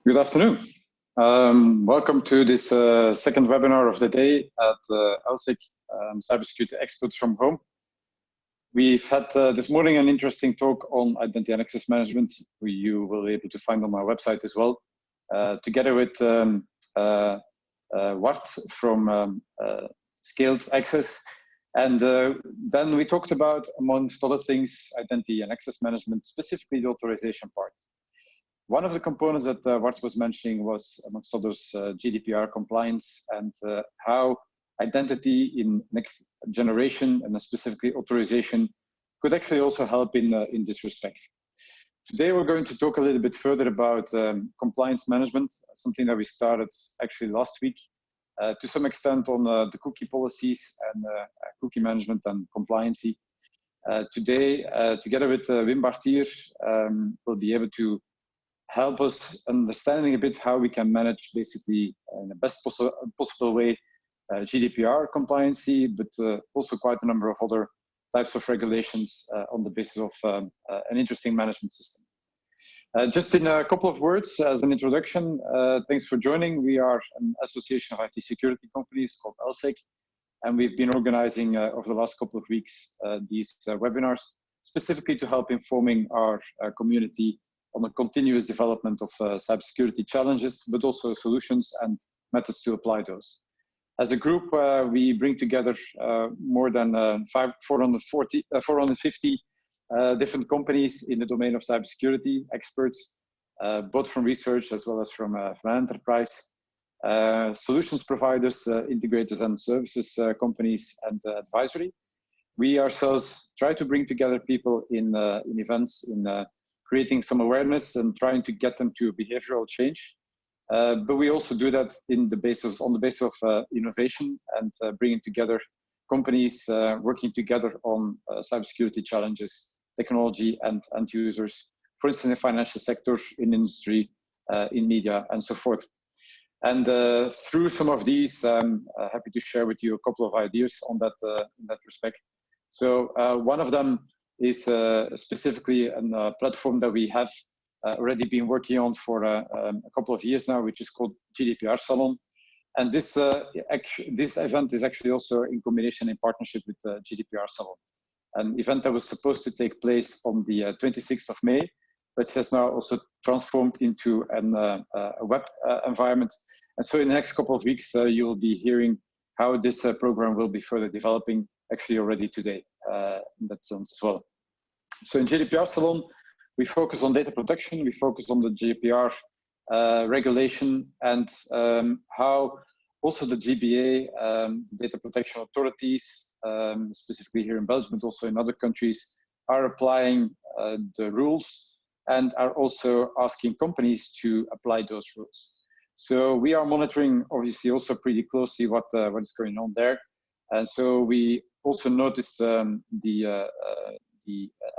Good afternoon. Welcome to this second webinar of the day at LSEC, Cybersecurity Experts from Home. We've had this morning an interesting talk on identity and access management. You will be able to find on my website as well, together with Wart from Scaled Access. And then we talked about, amongst other things, identity and access management, specifically the authorization part. One of the components that Wart was mentioning was, amongst others, GDPR compliance and how identity in next generation and specifically authorization could actually also help in this respect. Today, we're going to talk a little bit further about compliance management, something that we started actually last week, to some extent on the cookie policies and cookie management and compliancy. Today, together with Wim BARTHIER, we'll be able to help us understanding a bit how we can manage basically in the best possible way GDPR compliancy, but also quite a number of other types of regulations on the basis of an interesting management system. Just in a couple of words as an introduction, thanks for joining. We are an association of IT security companies called LSEC, and we've been organizing over the last couple of weeks these webinars, specifically to help informing our community on the continuous development of cybersecurity challenges, but also solutions and methods to apply those. As a group, we bring together more than 450 different companies in the domain of cybersecurity, experts, both from research as well as from enterprise, solutions providers, integrators and services companies, and advisory. We ourselves try to bring together people in events, in creating some awareness and trying to get them to behavioral change. But we also do that on the basis of innovation and bringing together companies working together on cybersecurity challenges, technology and users, for instance, in the financial sector, in industry, in media, and so forth. And through some of these, I'm happy to share with you a couple of ideas on that in that respect. So one of them is specifically a platform that we have already been working on for a couple of years now, which is called GDPR Salon. And this event is actually also in combination, in partnership with GDPR Salon, an event that was supposed to take place on the 26th of May, but has now also transformed into a web environment. And so in the next couple of weeks, you will be hearing how this program will be further developing, actually already today, in that sense as well. So in GDPR Salon, we focus on data protection, we focus on the GDPR regulation, and how also the GBA, data protection authorities, specifically here in Belgium, but also in other countries, are applying the rules and are also asking companies to apply those rules. So we are monitoring, obviously, also pretty closely what is going on there. And so we also noticed the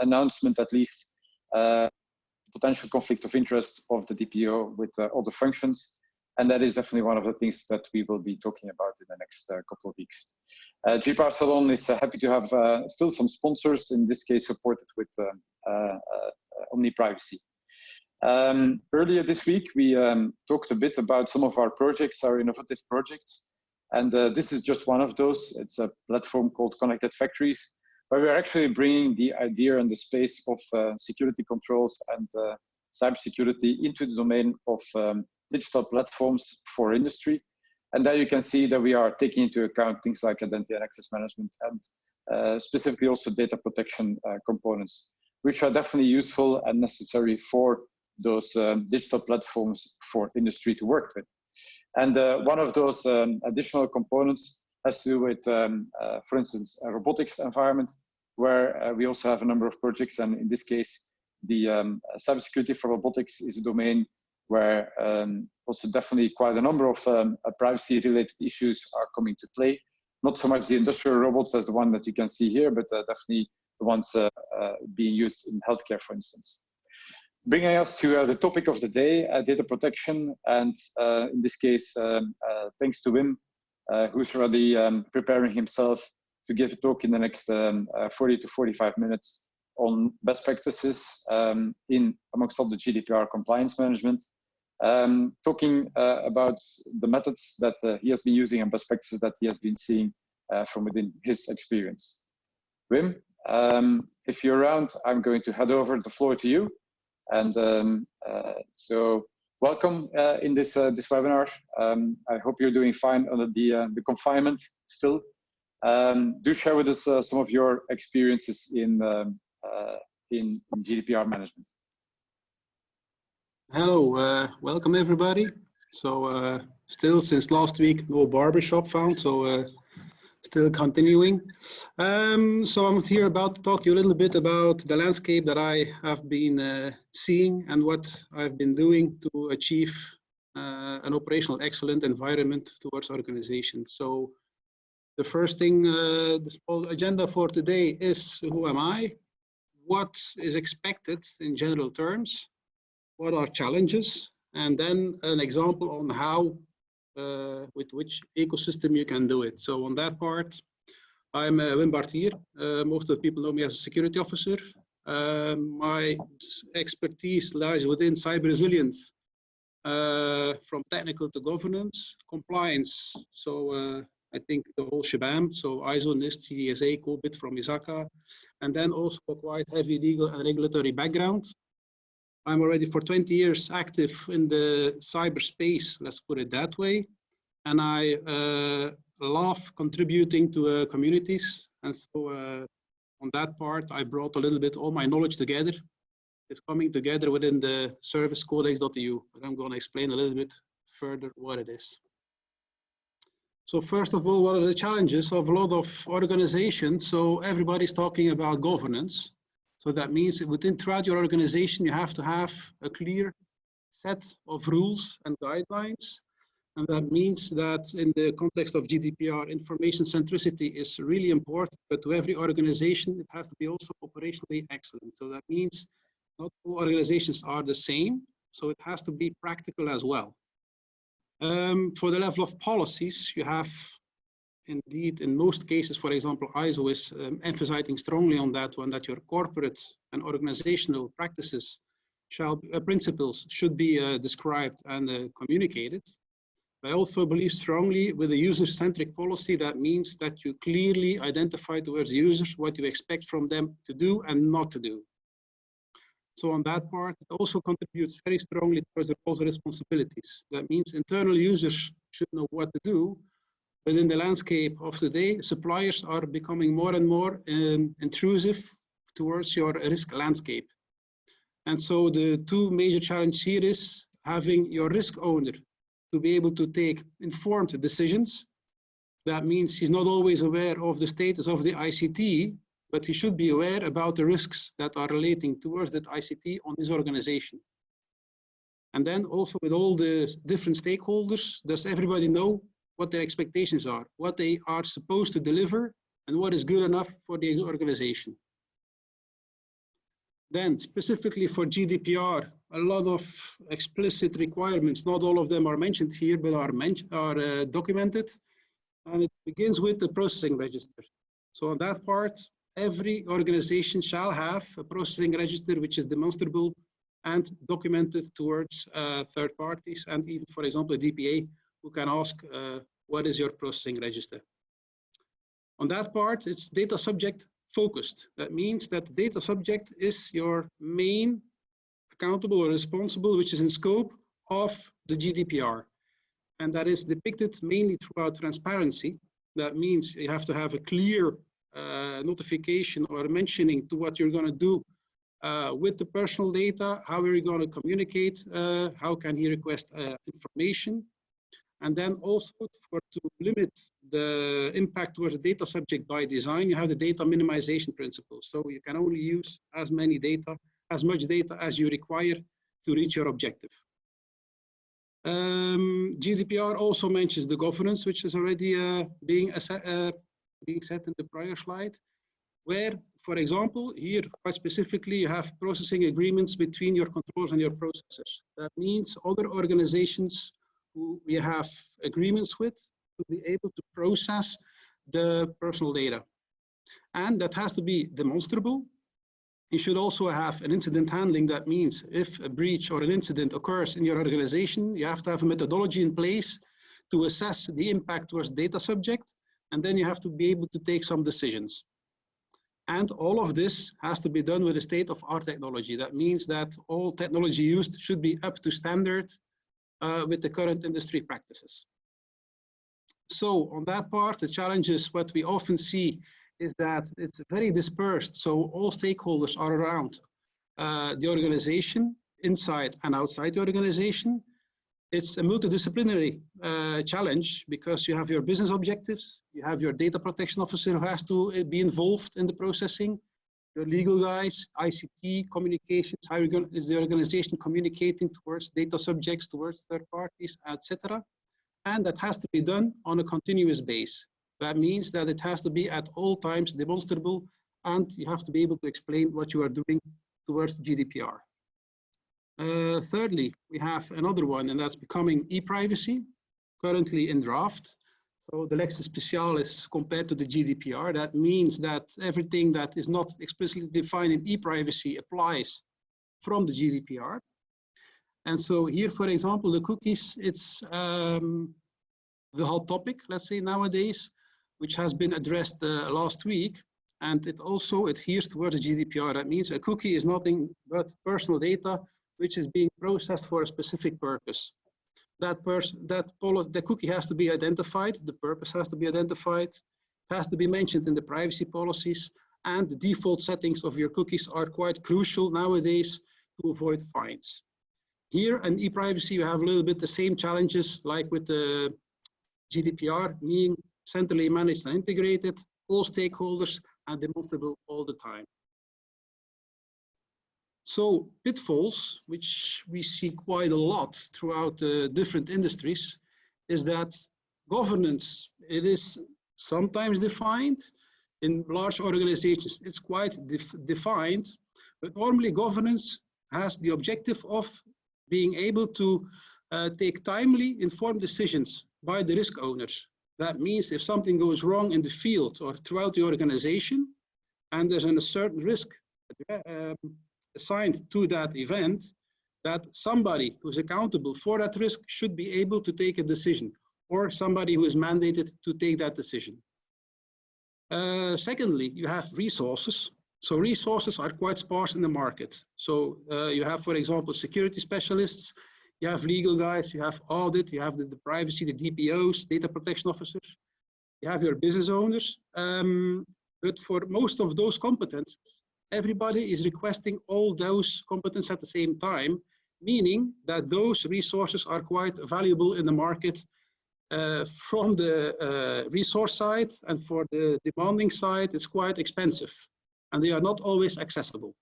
announcement, at least, potential conflict of interest of the DPO with all the functions. And that is definitely one of the things that we will be talking about in the next couple of weeks. GDPR Salon is happy to have still some sponsors, in this case supported with OmniPrivacy. Earlier this week, we talked a bit about some of our projects, our innovative projects. And this is just one of those. It's a platform called Connected Factories, where we're actually bringing the idea and the space of security controls and cybersecurity into the domain of digital platforms for industry. And there you can see that we are taking into account things like identity and access management and specifically also data protection components, which are definitely useful and necessary for those digital platforms for industry to work with. And one of those additional components has to do with, for instance, a robotics environment, where we also have a number of projects. And in this case, the cybersecurity for robotics is a domain where also definitely quite a number of privacy-related issues are coming to play. Not so much the industrial robots as the one that you can see here, but definitely the ones being used in healthcare, for instance. Bringing us to the topic of the day, data protection. And in this case, thanks to Wim, who's already preparing himself to give a talk in the next 40 to 45 minutes on best practices in amongst all the GDPR compliance management. talking about the methods that he has been using and best practices that he has been seeing from within his experience. Wim, if you're around, I'm going to hand over the floor to you. And so welcome in this webinar. I hope you're doing fine under the confinement still. Do share with us some of your experiences in GDPR management. Hello, welcome everybody. So still since last week, no barbershop found, so still continuing. So I'm here about to talk to you a little bit about the landscape that I have been seeing and what I've been doing to achieve an operational excellent environment towards organizations. So the first thing, the whole agenda for today is who am I? What is expected in general terms? What are challenges? And then an example on how, with which ecosystem you can do it. So on that part, I'm Wim BARTHIER. Most of the people know me as a security officer. My expertise lies within cyber resilience, from technical to governance, compliance. So I think the whole shebang. So ISO, NIST, CDSA, COBIT from ISACA, and then also a quite heavy legal and regulatory background. I'm already for 20 years active in the cyberspace, let's put it that way. And I love contributing to communities. And so on that part, I brought a little bit all my knowledge together. It's coming together within the service codex.eu. But I'm going to explain a little bit further what it is. So first of all, what are the challenges of a lot of organizations? So everybody's talking about governance. So that means throughout your organization, you have to have a clear set of rules and guidelines. And that means that in the context of GDPR, information centricity is really important, but to every organization, it has to be also operationally excellent. So that means not all organizations are the same. So it has to be practical as well. For the level of policies, you have indeed, in most cases, for example, ISO is emphasizing strongly on that one, that your corporate and organizational practices principles should be described and communicated. I also believe strongly with a user-centric policy. That means that you clearly identify towards users what you expect from them to do and not to do. So on that part, it also contributes very strongly towards the roles and responsibilities. That means internal users should know what to do. But in the landscape of today, suppliers are becoming more and more intrusive towards your risk landscape. And so the two major challenges here is having your risk owner to be able to take informed decisions. That means he's not always aware of the status of the ICT, but he should be aware about the risks that are relating towards that ICT on his organization. And then also with all the different stakeholders, does everybody know what their expectations are, what they are supposed to deliver, and what is good enough for the organization. Then specifically for GDPR, a lot of explicit requirements, not all of them are mentioned here, but are documented. And it begins with the processing register. So on that part, every organization shall have a processing register which is demonstrable and documented towards third parties, and even, for example, a DPA who can ask, what is your processing register? On that part, it's data subject focused. That means that the data subject is your main accountable or responsible, which is in scope of the GDPR. And that is depicted mainly throughout transparency. That means you have to have a clear notification or mentioning to what you're going to do with the personal data, how are you going to communicate, how can he request information. And then also to limit the impact towards the data subject by design, you have the data minimization principle. So you can only use as much data as you require to reach your objective. GDPR also mentions the governance, which is already being set in the prior slide, where, for example, here quite specifically, you have processing agreements between your controllers and your processors. That means other organizations who we have agreements with to be able to process the personal data. And that has to be demonstrable. You should also have an incident handling. That means if a breach or an incident occurs in your organization, you have to have a methodology in place to assess the impact towards data subject, and then you have to be able to take some decisions. And all of this has to be done with a state-of-art technology. That means that all technology used should be up to standard with the current industry practices. So on that part, the challenges, what we often see is that it's very dispersed. So all stakeholders are around the organization, inside and outside the organization. It's a multidisciplinary challenge because you have your business objectives, you have your data protection officer who has to be involved in the processing, your legal guys, ICT, communications, how is the organization communicating towards data subjects, towards third parties, etc. And that has to be done on a continuous basis. That means that it has to be at all times demonstrable, and you have to be able to explain what you are doing towards GDPR. Thirdly, we have another one, and that's becoming e-privacy, currently in draft. So the lex specialis compared to the GDPR, that means that everything that is not explicitly defined in e-privacy applies from the GDPR. And so here, for example, the cookies, it's the hot topic, let's say nowadays, which has been addressed last week, and it also adheres towards the GDPR. That means a cookie is nothing but personal data which is being processed for a specific purpose. The cookie has to be identified, the purpose has to be identified, it has to be mentioned in the privacy policies, and the default settings of your cookies are quite crucial nowadays to avoid fines. Here in e-privacy, you have a little bit the same challenges like with the GDPR, being centrally managed and integrated, all stakeholders, and demonstrable all the time. So pitfalls, which we see quite a lot throughout the different industries, is that governance, it is sometimes defined. In large organizations, it's quite defined, but normally governance has the objective of being able to take timely, informed decisions by the risk owners. That means if something goes wrong in the field or throughout the organization, and there's a certain risk assigned to that event, that somebody who's accountable for that risk should be able to take a decision, or somebody who is mandated to take that decision. Secondly, you have resources. So resources are quite sparse in the market. So you have, for example, security specialists, you have legal guys, you have audit, you have the privacy, the DPOs, data protection officers, you have your business owners. But for most of those competences, everybody is requesting all those competences at the same time, meaning that those resources are quite valuable in the market from the resource side, and for the demanding side, it's quite expensive, and they are not always accessible.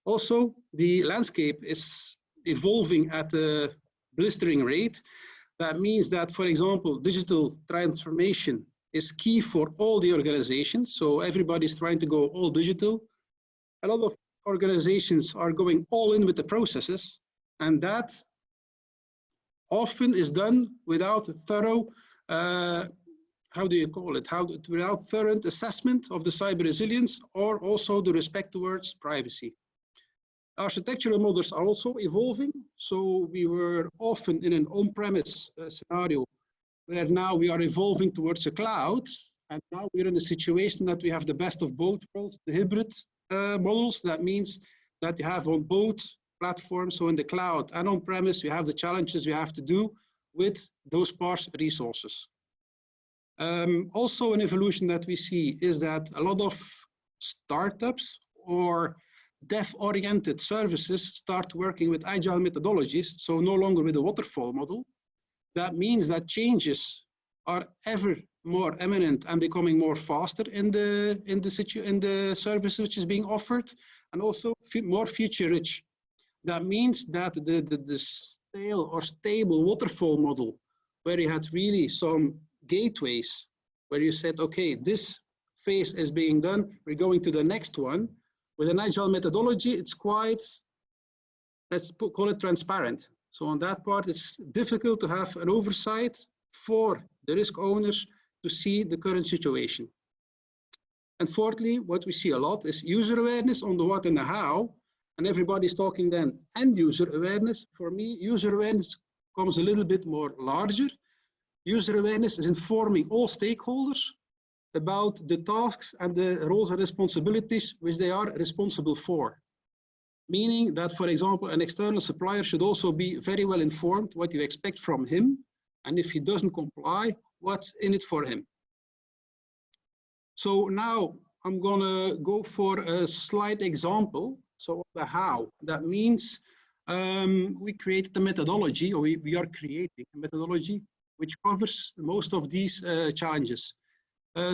Also, the landscape is evolving at a blistering rate. That means that, for example, digital transformation is key for all the organizations. So everybody's trying to go all digital. A lot of organizations are going all in with the processes, and that often is done without a thorough, without thorough assessment of the cyber resilience, or also the respect towards privacy. Architectural models are also evolving. So we were often in an on-premise scenario, where now we are evolving towards the cloud, and now we're in a situation that we have the best of both worlds, the hybrid models. That means that you have on both platforms, so in the cloud and on-premise, you have the challenges you have to do with those sparse resources. Also an evolution that we see is that a lot of startups or dev-oriented services start working with agile methodologies, so no longer with a waterfall model. That means that changes are ever more eminent and becoming more faster in the service which is being offered, and also more feature-rich. That means that the stale or stable waterfall model, where you had really some gateways, where you said, okay, this phase is being done, we're going to the next one. With an agile methodology, it's quite, let's call it transparent. So on that part, it's difficult to have an oversight for the risk owners to see the current situation. And fourthly, what we see a lot is user awareness on the what and the how, and everybody's talking then end user awareness. For me, user awareness comes a little bit more larger. User awareness is informing all stakeholders about the tasks and the roles and responsibilities which they are responsible for. Meaning that, for example, an external supplier should also be very well informed what you expect from him, and if he doesn't comply, what's in it for him. So now I'm gonna go for a slight example. So the how, that means we created a methodology, or we are creating a methodology which covers most of these challenges.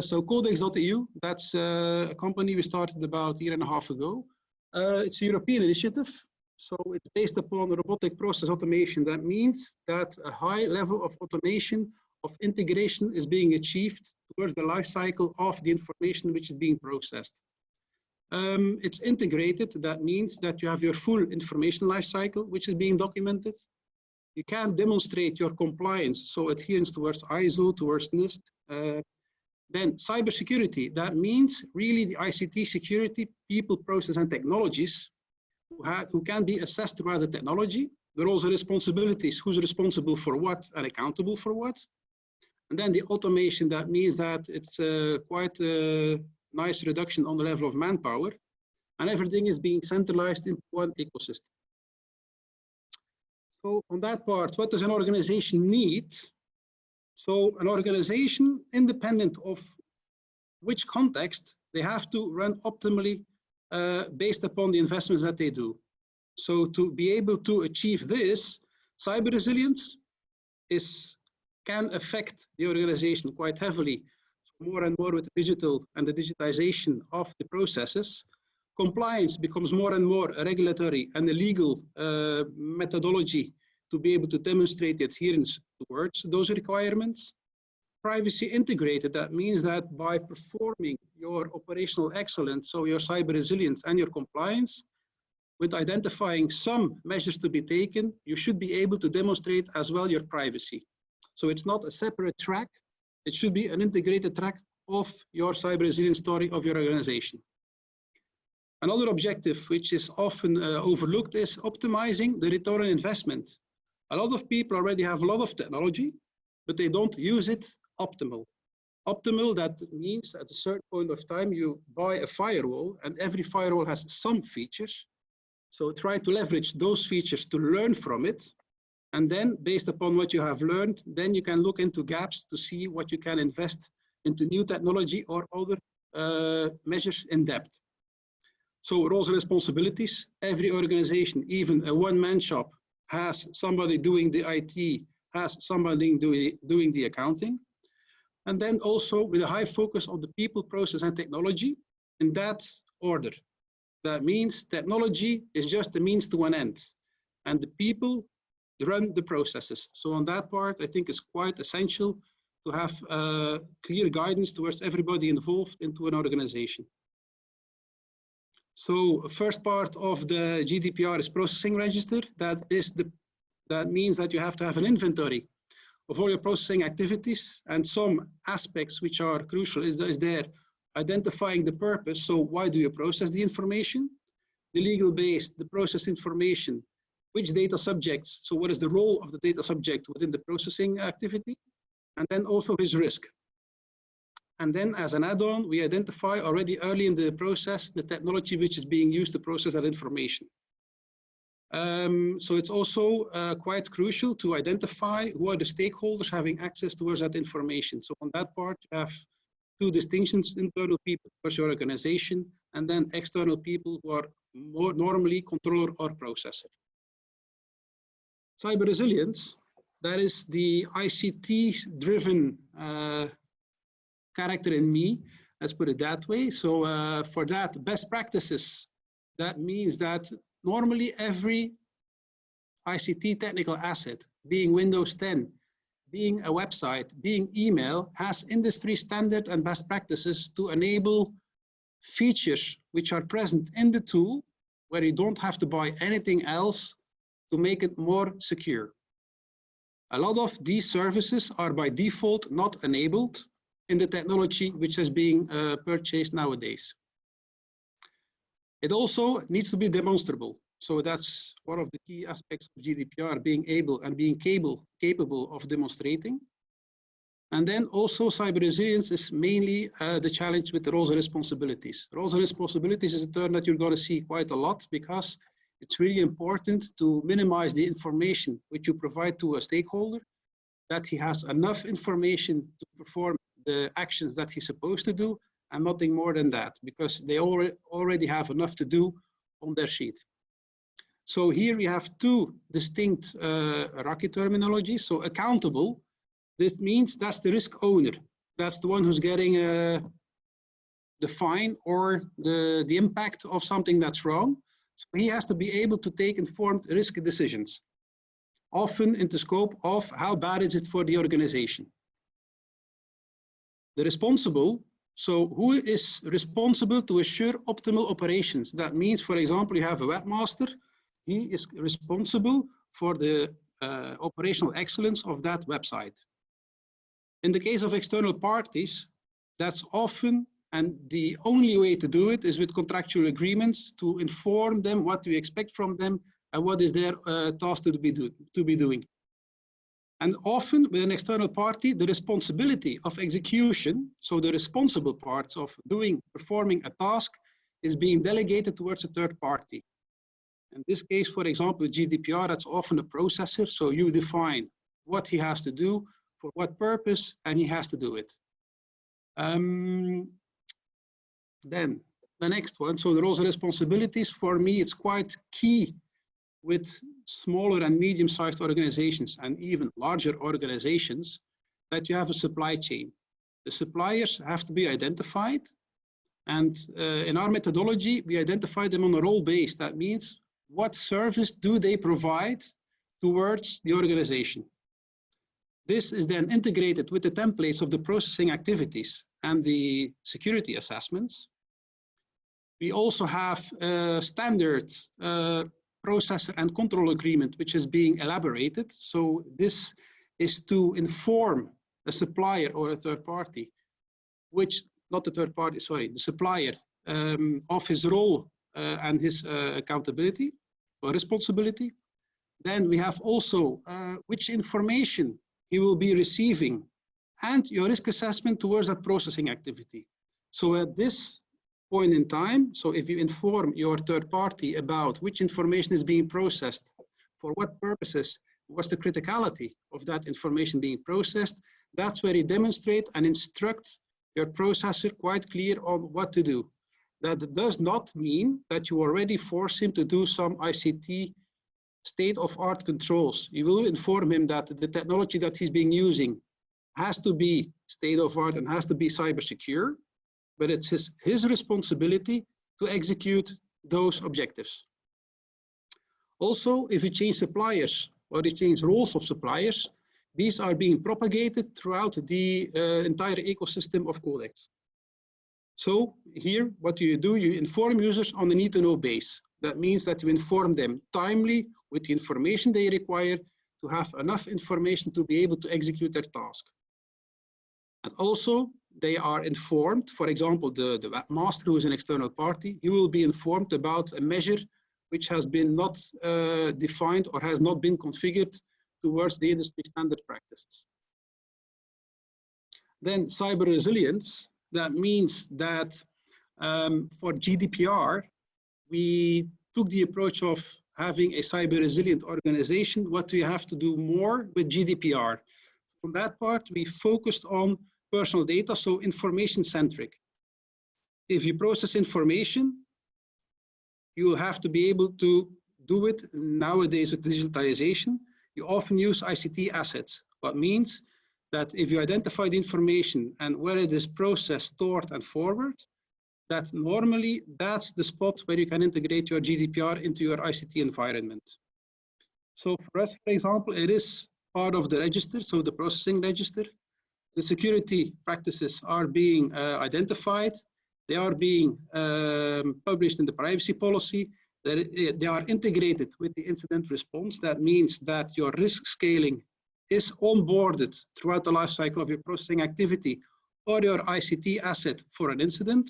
So Codex.eu, that's a company we started about a year and a half ago. It's a European initiative. So it's based upon robotic process automation. That means that a high level of automation of integration is being achieved towards the life cycle of the information which is being processed. It's integrated. That means that you have your full information life cycle which is being documented. You can demonstrate your compliance, so adherence towards ISO, towards NIST. Then cybersecurity, that means really the ICT security, people, process, and technologies who can be assessed throughout the technology, the roles and responsibilities, who's responsible for what and accountable for what. And then the automation, that means that it's quite a nice reduction on the level of manpower, and everything is being centralized into one ecosystem. So on that part, what does an organization need? So an organization, independent of which context, they have to run optimally based upon the investments that they do. So to be able to achieve this, cyber resilience can affect the organization quite heavily, more and more with the digital and the digitization of the processes. Compliance becomes more and more a regulatory and a legal methodology to be able to demonstrate the adherence towards those requirements. Privacy integrated, that means that by performing your operational excellence, so your cyber resilience and your compliance, with identifying some measures to be taken, you should be able to demonstrate as well your privacy. So it's not a separate track, it should be an integrated track of your cyber resilience story of your organization. Another objective which is often overlooked is optimizing the return on investment. A lot of people already have a lot of technology, but they don't use it optimal. Optimal, that means at a certain point of time you buy a firewall, and every firewall has some features. So try to leverage those features to learn from it. And then based upon what you have learned, then you can look into gaps to see what you can invest into new technology or other measures in depth. So roles and responsibilities, every organization, even a one-man shop, has somebody doing the IT, has somebody doing the accounting. And then also with a high focus on the people, process, and technology in that order. That means technology is just a means to an end, and the people run the processes. So on that part, I think it's quite essential to have clear guidance towards everybody involved into an organization. So first part of the GDPR is processing register. That means that you have to have an inventory of all your processing activities, and some aspects which are crucial is there identifying the purpose. So why do you process the information? The legal base, the process information, which data subjects, so what is the role of the data subject within the processing activity, and then also his risk. And then as an add-on, we identify already early in the process the technology which is being used to process that information. So it's also quite crucial to identify who are the stakeholders having access towards that information. So on that part, you have two distinctions: internal people towards your organization, and then external people who are more normally controller or processor. Cyber resilience, that is the ICT-driven character in me, let's put it that way. So for that, best practices, that means that normally every ICT technical asset, being Windows 10, being a website, being email, has industry standard and best practices to enable features which are present in the tool, where you don't have to buy anything else to make it more secure. A lot of these services are by default not enabled, in the technology which is being purchased nowadays. It also needs to be demonstrable. So that's one of the key aspects of GDPR, being able and being capable of demonstrating. And then also cyber resilience is mainly the challenge with the roles and responsibilities. Roles and responsibilities is a term that you're going to see quite a lot, because it's really important to minimize the information which you provide to a stakeholder, that he has enough information to perform the actions that he's supposed to do, and nothing more than that, because they already have enough to do on their sheet. So here we have two distinct RACI terminologies. So accountable, this means that's the risk owner. That's the one who's getting the fine or the impact of something that's wrong. So he has to be able to take informed risk decisions, often in the scope of how bad is it for the organization. The responsible, so who is responsible to assure optimal operations? That means, for example, you have a webmaster. He is responsible for the operational excellence of that website. In the case of external parties, that's often, and the only way to do it is with contractual agreements to inform them what we expect from them and what is their task to be doing. And often with an external party, the responsibility of execution, so the responsible parts of performing a task, is being delegated towards a third party. In this case, for example, GDPR, that's often a processor. So you define what he has to do, for what purpose, and he has to do it. Then the next one, so the roles and responsibilities, for me, it's quite key with smaller and medium-sized organizations and even larger organizations, that you have a supply chain. The suppliers have to be identified, and in our methodology, we identify them on a role base. That means, what service do they provide towards the organization? This is then integrated with the templates of the processing activities and the security assessments. We also have a standard processor and control agreement, which is being elaborated. So this is to inform a supplier or a third party, not the third party, sorry, the supplier, of his role and his accountability or responsibility. Then we have also which information he will be receiving and your risk assessment towards that processing activity. So at this point in time, so if you inform your third party about which information is being processed, for what purposes, what's the criticality of that information being processed, that's where you demonstrate and instruct your processor quite clear on what to do. That does not mean that you already force him to do some ICT state-of-art controls. You will inform him that the technology that he's being using has to be state-of-art and has to be cyber secure, but it's his responsibility to execute those objectives. Also, if you change suppliers or you change roles of suppliers, these are being propagated throughout the entire ecosystem of Codex. So here, what do? You inform users on a need-to-know base. That means that you inform them timely with the information they require to have enough information to be able to execute their task. And also, they are informed, for example, the webmaster, who is an external party, he will be informed about a measure which has been not defined or has not been configured towards the industry standard practices. Then cyber resilience, that means that for GDPR, we took the approach of having a cyber resilient organization. What do you have to do more with GDPR? From that part, we focused on personal data, so information centric. If you process information, you will have to be able to do it nowadays with digitalization. You often use ICT assets, what means that if you identify the information and where it is processed, stored, and forwarded, that normally that's the spot where you can integrate your GDPR into your ICT environment. So for us, for example, it is part of the register, so the processing register. The security practices are being identified. They are being published in the privacy policy. They are integrated with the incident response. That means that your risk scaling is onboarded throughout the life cycle of your processing activity or your ICT asset for an incident,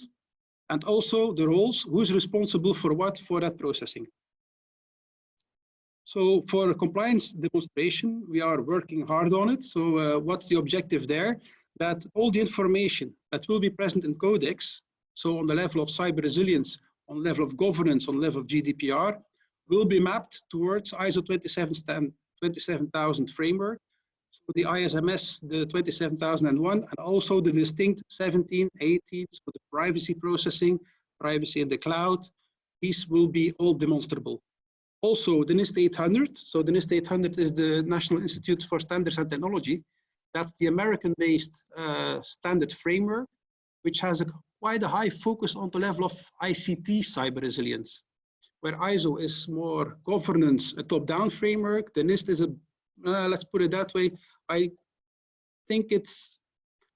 and also the roles, who's responsible for what for that processing. So for a compliance demonstration, we are working hard on it. So what's the objective there? That all the information that will be present in Codex, so on the level of cyber resilience, on the level of governance, on the level of GDPR, will be mapped towards ISO 27000 framework, so the ISMS, the 27001, and also the distinct 17, 18, so the privacy processing, privacy in the cloud. These will be all demonstrable. Also, the NIST 800. So the NIST 800 is the National Institute for Standards and Technology. That's the American-based standard framework, which has quite a high focus on the level of ICT cyber resilience, where ISO is more governance, a top-down framework. The NIST is a, let's put it that way, I think it's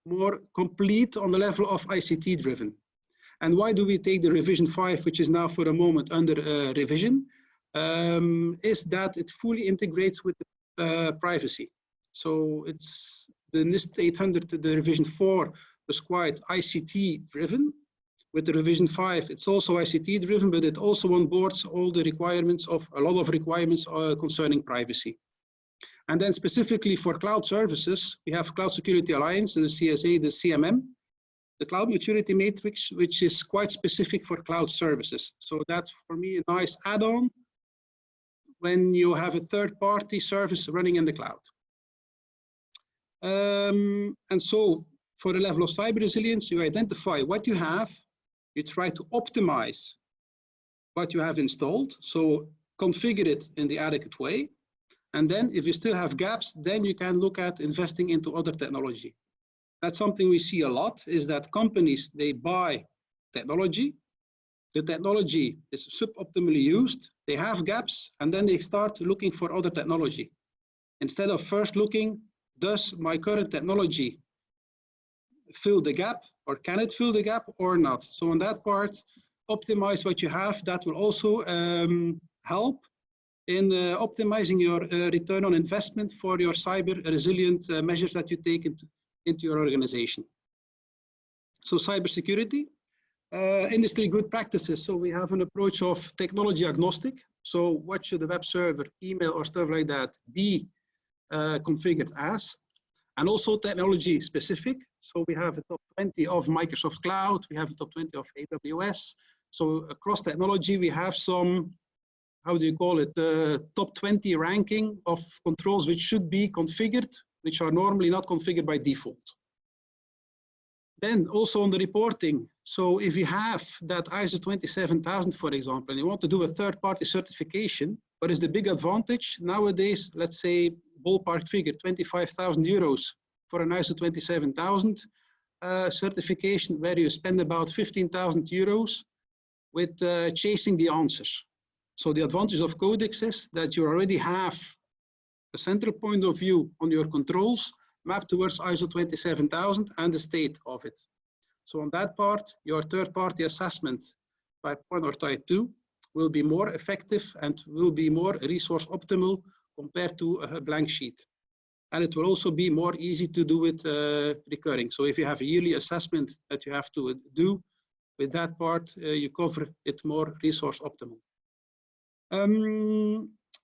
more complete on the level of ICT driven. And why do we take the revision 5, which is now for the moment under revision, is that it fully integrates with the privacy. So it's the NIST 800, the revision 4 was quite ICT driven. With the revision 5, it's also ICT driven, but it also onboards all the requirements of a lot of requirements concerning privacy. And then specifically for cloud services, we have Cloud Security Alliance and the CSA, the CMM, the Cloud Maturity Matrix, which is quite specific for cloud services. So that's for me a nice add-on when you have a third-party service running in the cloud. And so for the level of cyber resilience, you identify what you have, you try to optimize what you have installed, so configure it in the adequate way. And then if you still have gaps, then you can look at investing into other technology. That's something we see a lot, is that companies, they buy technology. The technology is suboptimally used, they have gaps, and then they start looking for other technology. Instead of first looking, does my current technology fill the gap, or can it fill the gap or not? So on that part, optimize what you have. That will also help in optimizing your return on investment for your cyber resilient measures that you take into your organization. So cybersecurity, industry good practices. So we have an approach of technology agnostic. So what should the web server, email or stuff like that be configured as? And also technology specific. So we have a top 20 of Microsoft Cloud, we have a top 20 of AWS. So across technology, we have some, how do you call it, the top 20 ranking of controls which should be configured, which are normally not configured by default. Then also on the reporting, so if you have that ISO 27000, for example, and you want to do a third-party certification, what is the big advantage? Nowadays, let's say ballpark figure, 25,000 euros for an ISO 27000 certification, where you spend about 15,000 euros with chasing the answers. So the advantage of Codex is that you already have a central point of view on your controls mapped towards ISO 27000 and the state of it. So on that part, your third-party assessment type 1 or type 2 will be more effective and will be more resource optimal compared to a blank sheet. And it will also be more easy to do it recurring. So if you have a yearly assessment that you have to do, with that part, you cover it more resource optimal.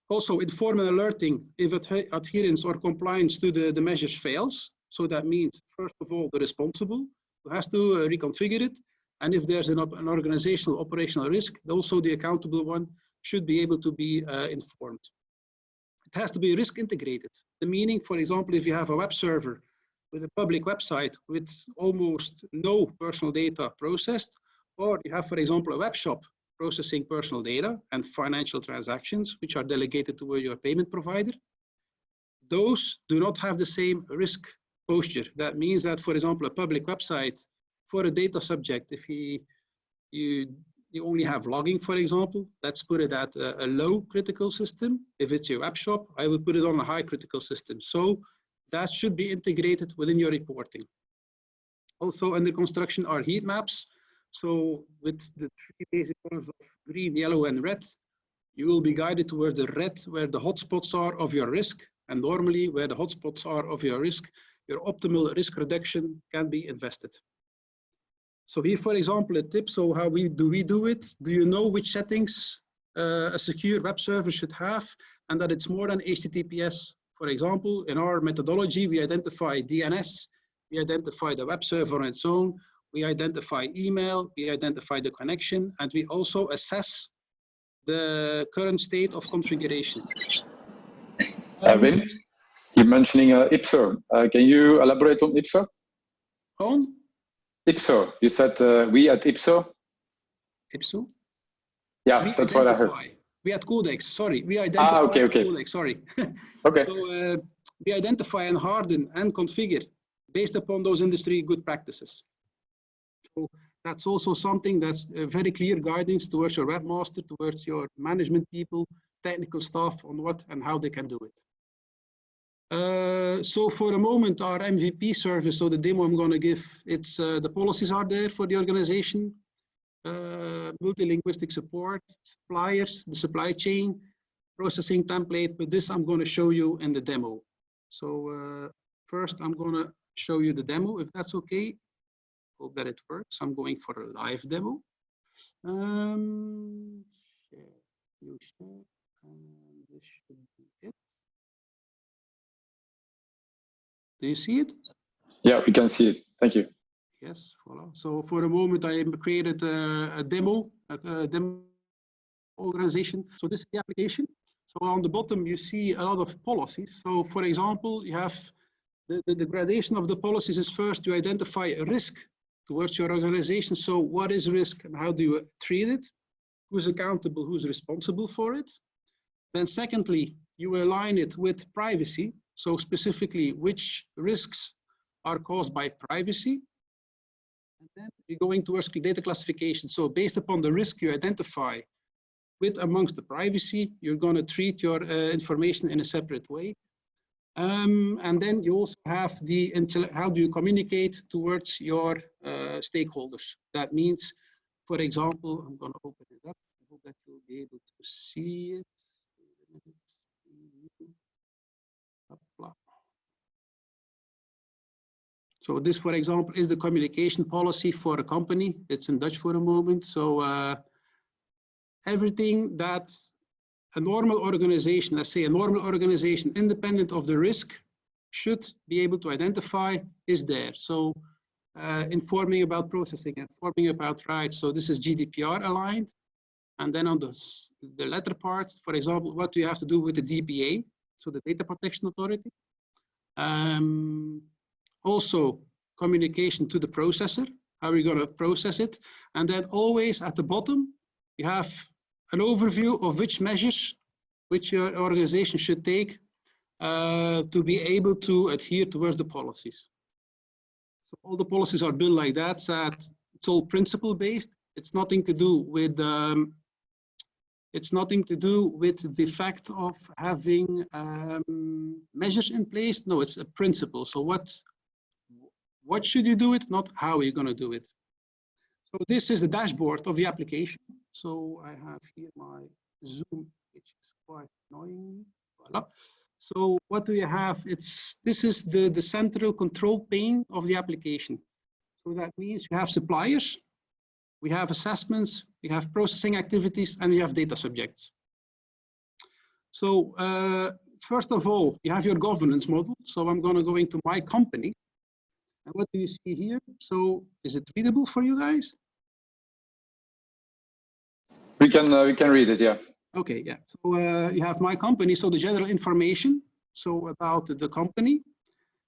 Also, informal alerting if adherence or compliance to the measures fails. So that means, first of all, the responsible who has to reconfigure it. And if there's an organizational operational risk, also the accountable one should be able to be informed. It has to be risk integrated. The meaning, for example, if you have a web server with a public website with almost no personal data processed, or you have, for example, a web shop processing personal data and financial transactions, which are delegated to your payment provider, those do not have the same risk posture. That means that, for example, a public website for a data subject, if you only have logging, for example, let's put it at a low critical system. If it's your web shop, I would put it on a high critical system. So that should be integrated within your reporting. Also under construction are heat maps. So with the three basic colors of green, yellow, and red, you will be guided towards the red, where the hotspots are of your risk. And normally where the hotspots are of your risk, your optimal risk reduction can be invested. So here, for example, a tip. So how do we do it? Do you know which settings a secure web server should have, and that it's more than HTTPS? For example, in our methodology, we identify DNS, we identify the web server on its own, we identify email, we identify the connection, and we also assess the current state of configuration. Wim, you're mentioning IPSO. Can you elaborate on IPSO? On? IPSO. You said we at IPSO? IPSO? Yeah, that's what I heard. We at Codex, sorry. We identify okay. Codex, sorry. Okay. So we identify and harden and configure based upon those industry good practices. So that's also something that's very clear guidance towards your webmaster, towards your management people, technical staff on what and how they can do it. So for the moment, our MVP service, so the demo I'm going to give, it's the policies are there for the organization, multilinguistic support, suppliers, the supply chain, processing template, but this I'm going to show you in the demo. So first I'm going to show you the demo, if that's okay. Hope that it works. I'm going for a live demo. Share, new share, and this should be it. Do you see it? Yeah, we can see it. Thank you. Yes, voila. So for the moment, I created a demo organization. So this is the application. So on the bottom, you see a lot of policies. So for example, you have the gradation of the policies is first to identify a risk towards your organization. So what is risk and how do you treat it? Who's accountable, who's responsible for it? Then secondly, you align it with privacy. So specifically, which risks are caused by privacy? And then you're going towards data classification. So based upon the risk you identify with amongst the privacy, you're going to treat your information in a separate way. And then you also have the, how do you communicate towards your stakeholders? That means, for example, I'm going to open it up. I hope that you'll be able to see it. So this, for example, is the communication policy for a company. It's in Dutch for a moment. So everything that a normal organization, let's say a normal organization, independent of the risk, should be able to identify is there. So informing about processing, informing about rights. So this is GDPR aligned. And then on the latter part, for example, what do you have to do with the DPA? So the Data Protection Authority. Also communication to the processor, how are you going to process it? And then always at the bottom, you have an overview of which measures which your organization should take to be able to adhere towards the policies. So all the policies are built like that, so it's all principle based. It's nothing to do with the fact of having measures in place. No, it's a principle. So what should you do it, not how are you going to do it. So this is the dashboard of the application. So I have here my Zoom, which is quite annoying. Voila. So what do you have? This is the central control pane of the application. So that means you have suppliers, we have assessments, we have processing activities, and you have data subjects. So first of all, you have your governance model. So I'm going to go into my company. And what do you see here? So is it readable for you guys? We can read it, yeah. Okay, yeah. So you have my company, so the general information, so about the company.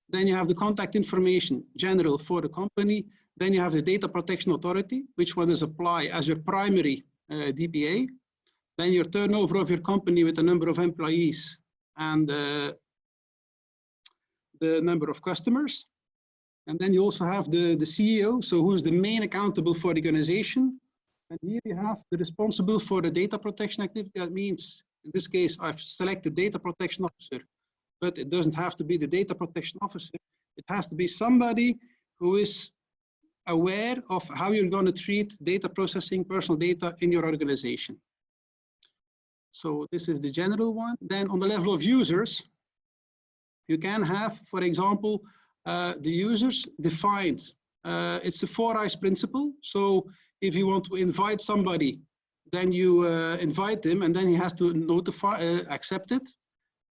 Then you have the contact information, general for the company. Then you have the Data Protection Authority, which one is apply as your primary DPA. Then your turnover of your company with the number of employees and the number of customers. And then you also have the CEO, so who's the main accountable for the organization. And here you have the responsible for the data protection activity. That means, in this case, I've selected data protection officer, but it doesn't have to be the data protection officer. It has to be somebody who is aware of how you're going to treat data processing, personal data in your organization. So this is the general one. Then on the level of users, you can have, for example, the users defined. It's a 4 eyes principle. So if you want to invite somebody, then you invite them, and then he has to notify, accept it.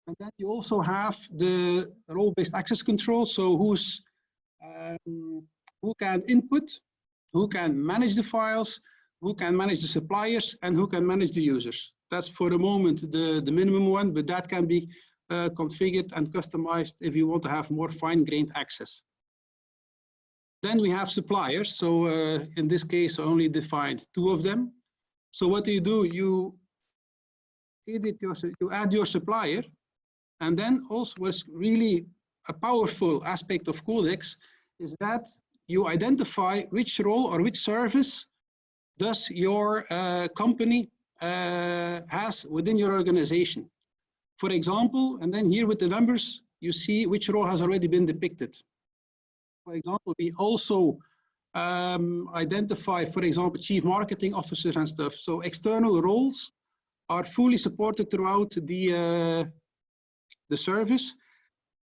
And then you also have the role-based access control. So who can input, who can manage the files, who can manage the suppliers, and who can manage the users. That's for the moment the minimum one, but that can be configured and customized if you want to have more fine-grained access. Then we have suppliers. So in this case, I only defined 2 of them. So what do? You add your supplier, and then also what's really a powerful aspect of Codex is that you identify which role or which service does your company has within your organization. For example, and then here with the numbers, you see which role has already been depicted. For example, we also identify, for example, chief marketing officers and stuff. So external roles are fully supported throughout the service.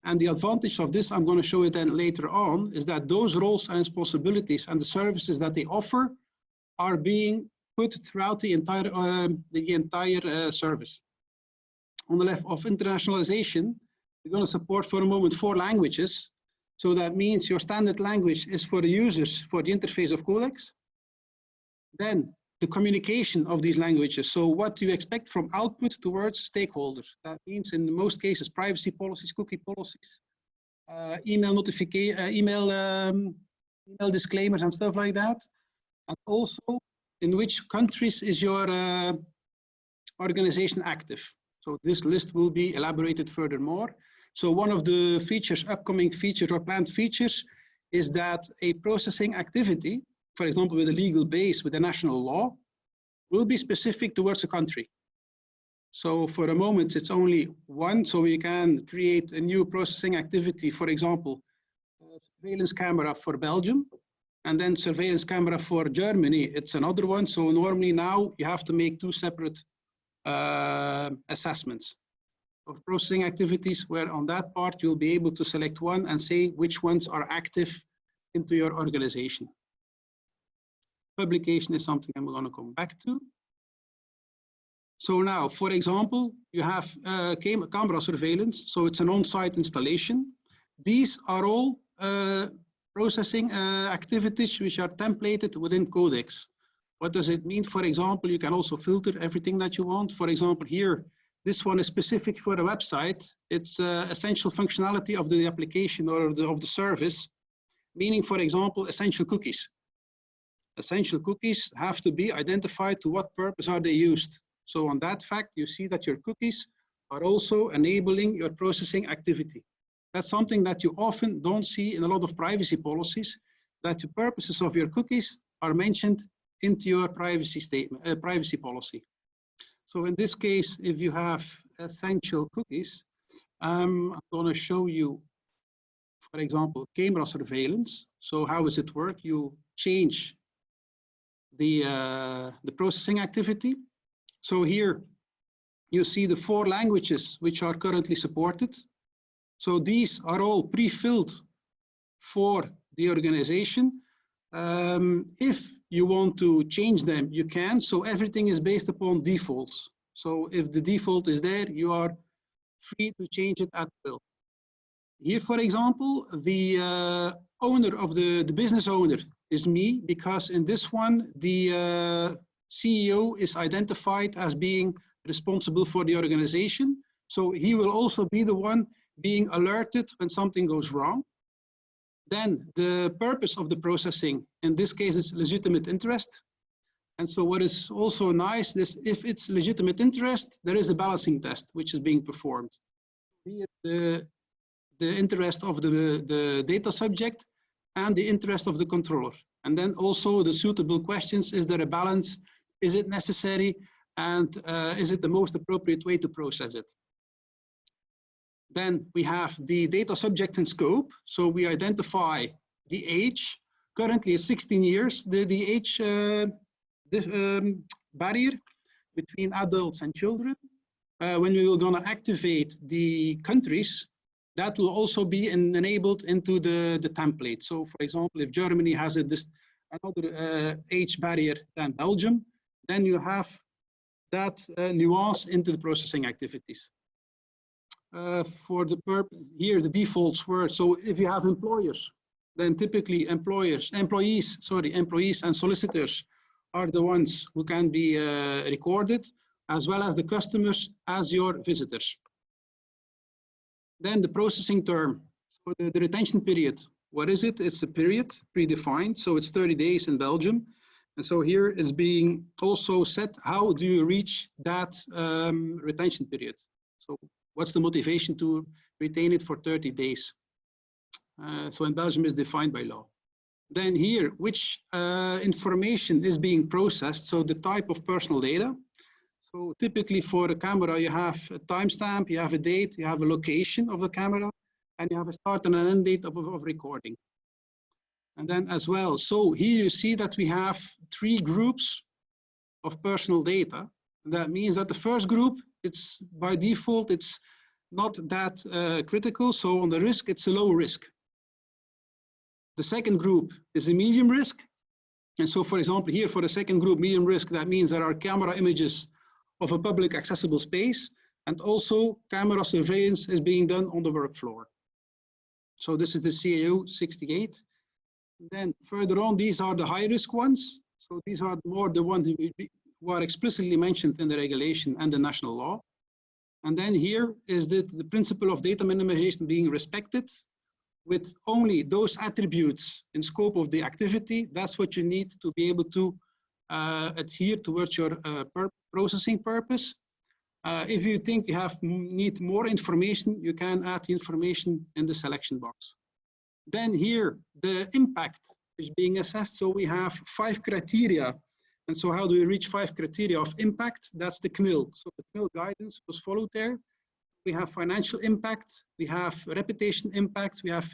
And the advantage of this, I'm going to show you then later on, is that those roles and responsibilities and the services that they offer are being put throughout the entire service. On the left of internationalization, we're going to support for a moment 4 languages. So that means your standard language is for the users for the interface of Codex. Then the communication of these languages. So what do you expect from output towards stakeholders? That means in most cases, privacy policies, cookie policies, email notification, email disclaimers and stuff like that. And also in which countries is your organization active. So this list will be elaborated furthermore. So one of the features, upcoming features or planned features, is that a processing activity, for example, with a legal base, with a national law, will be specific towards a country. So for the moment, it's only one, so we can create a new processing activity, for example, surveillance camera for Belgium, and then surveillance camera for Germany, it's another one. So normally now you have to make 2 separate assessments of processing activities, where on that part you'll be able to select one and say which ones are active into your organization. Publication is something I'm going to come back to. So now, for example, you have camera surveillance, so it's an on-site installation. These are all processing activities which are templated within Codex. What does it mean? For example, you can also filter everything that you want. For example, here, this one is specific for a website. It's essential functionality of the application or of the service, meaning, for example, essential cookies. Essential cookies have to be identified to what purpose are they used. So on that fact, you see that your cookies are also enabling your processing activity. That's something that you often don't see in a lot of privacy policies, that the purposes of your cookies are mentioned into your privacy statement, privacy policy. So in this case, if you have essential cookies, I'm going to show you, for example, camera surveillance. So how does it work? You change the processing activity. So here you see the 4 languages which are currently supported. So these are all pre-filled for the organization. If you want to change them, you can. So everything is based upon defaults. So if the default is there, you are free to change it at will. Here, for example, the owner of the business owner is me, because in this one, the CEO is identified as being responsible for the organization. So he will also be the one being alerted when something goes wrong. Then the purpose of the processing, in this case, is legitimate interest. And so what is also nice is if it's legitimate interest, there is a balancing test which is being performed. Here, the interest of the data subject and the interest of the controller. And then also the suitable questions, is there a balance? Is it necessary? And is it the most appropriate way to process it? Then we have the data subject and scope. So we identify the age. Currently it's 16 years, the age barrier between adults and children. When we will gonna activate the countries, that will also be enabled into the template. So for example, if Germany has another age barrier than Belgium, then you have that nuance into the processing activities. For the purpose here, the defaults were, so if you have employers, then typically employees and solicitors are the ones who can be recorded, as well as the customers as your visitors. Then the processing term, so the retention period, what is it? It's a period predefined, so it's 30 days in Belgium. And so here is being also set, how do you reach that retention period? So what's the motivation to retain it for 30 days? So in Belgium is defined by law. Then here, which information is being processed, so the type of personal data. So typically for a camera, you have a timestamp, you have a date, you have a location of the camera, and you have a start and an end date of recording. And then as well, so here you see that we have 3 groups of personal data. That means that the first group, it's by default, it's not that critical. So on the risk, it's a low risk. The second group is a medium risk. And so for example, here for the second group, medium risk, that means there are camera images of a public accessible space, and also camera surveillance is being done on the work floor. So this is the CAO 68. Then further on, these are the high risk ones. So these are more the ones who are explicitly mentioned in the regulation and the national law. And then here is the principle of data minimization being respected with only those attributes in scope of the activity. That's what you need to be able to adhere towards your processing purpose. If you think you need more information, you can add the information in the selection box. Then here, the impact is being assessed. So we have 5 criteria. And so how do we reach 5 criteria of impact? That's the CNIL. So the CNIL guidance was followed there. We have financial impact, we have reputation impact, we have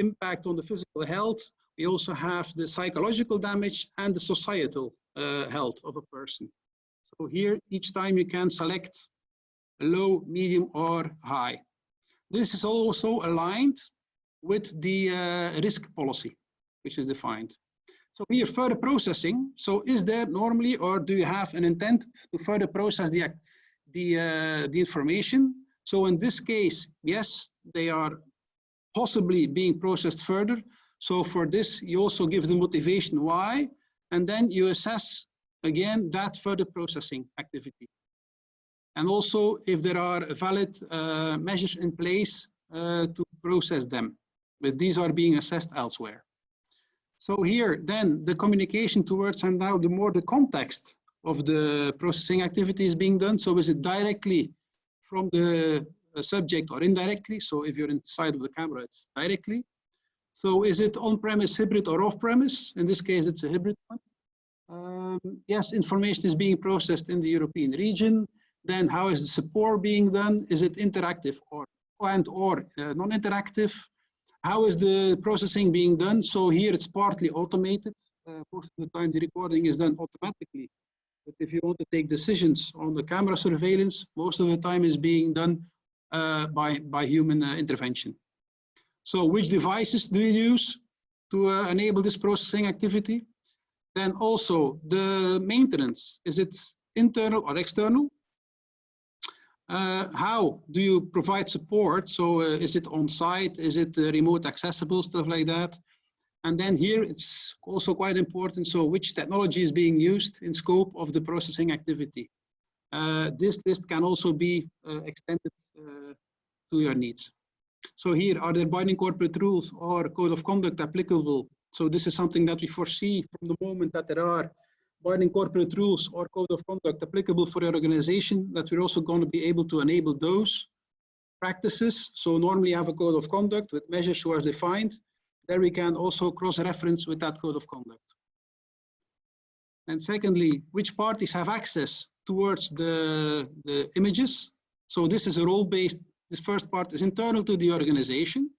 impact on the physical health. We also have the psychological damage and the societal health of a person. So here, each time you can select low, medium, or high. This is also aligned with the risk policy, which is defined. So here, further processing. So is there normally, or do you have an intent to further process the information? So in this case, yes, they are possibly being processed further. So for this, you also give the motivation why, and then you assess again that further processing activity. And also if there are valid measures in place to process them, but these are being assessed elsewhere. So here, then the communication towards and now the context of the processing activity is being done. So is it directly from the subject or indirectly? So if you're inside of the camera, it's directly. So is it on-premise, hybrid, or off-premise? In this case, it's a hybrid one. Yes, information is being processed in the European region. Then how is the support being done? Is it interactive or non-interactive? How is the processing being done? So here it's partly automated. Most of the time the recording is done automatically. But if you want to take decisions on the camera surveillance, most of the time is being done by human intervention. So which devices do you use to enable this processing activity? Then also the maintenance, is it internal or external? How do you provide support? So is it on site? Is it remote accessible, stuff like that? And then here it's also quite important. So which technology is being used in scope of the processing activity? This list can also be extended to your needs. So here, are there binding corporate rules or code of conduct applicable? So this is something that we foresee from the moment that there are binding corporate rules or code of conduct applicable for your organization, that we're also going to be able to enable those practices. So normally you have a code of conduct with measures who are defined. There we can also cross-reference with that code of conduct. And secondly, which parties have access towards the images? So this is a role-based, this first part is internal to the organization.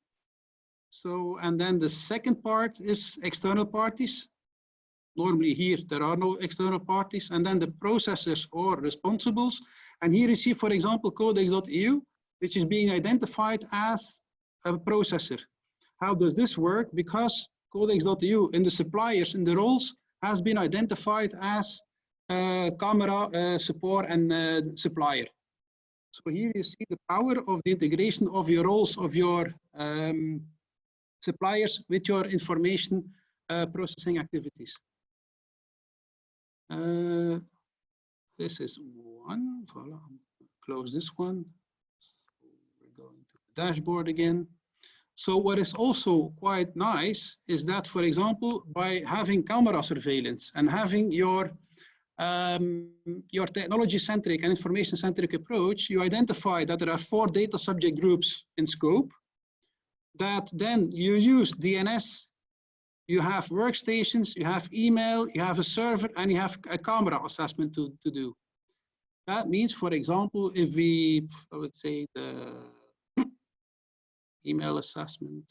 So, and then the second part is external parties. Normally here, there are no external parties, and then the processors or responsibles. And here you see, for example, codex.eu, which is being identified as processor. How does this work? Because codex.eu in the suppliers, in the roles, has been identified as camera support and supplier. So here you see the power of the integration of your roles of your suppliers with your information processing activities. This is one. Voilà. Close this one. We're going to the dashboard again. So what is also quite nice is that, for example, by having camera surveillance and having your technology-centric and information-centric approach, you identify that there are 4 data subject groups in scope, that then you use DNS, you have workstations, you have email, you have a server, and you have a camera assessment to do. That means, for example, if we, I would say the email assessment,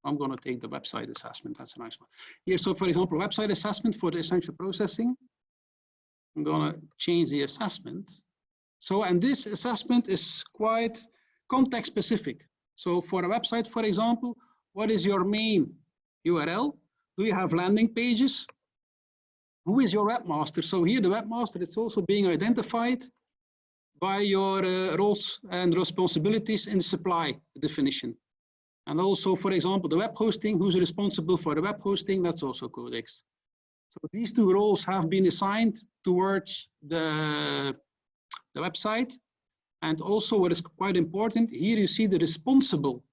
I'm going to take the website assessment, that's a nice one. Here, so for example, website assessment for the essential processing. I'm going to change the assessment. So, and this assessment is quite context specific. So for a website, for example, what is your main URL? Do you have landing pages? Who is your webmaster? So here the webmaster, it's also being identified by your roles and responsibilities in the supply definition. And also, for example, the web hosting, who's responsible for the web hosting, that's also codex. So these 2 roles have been assigned towards the website. And also what is quite important, here you see the responsible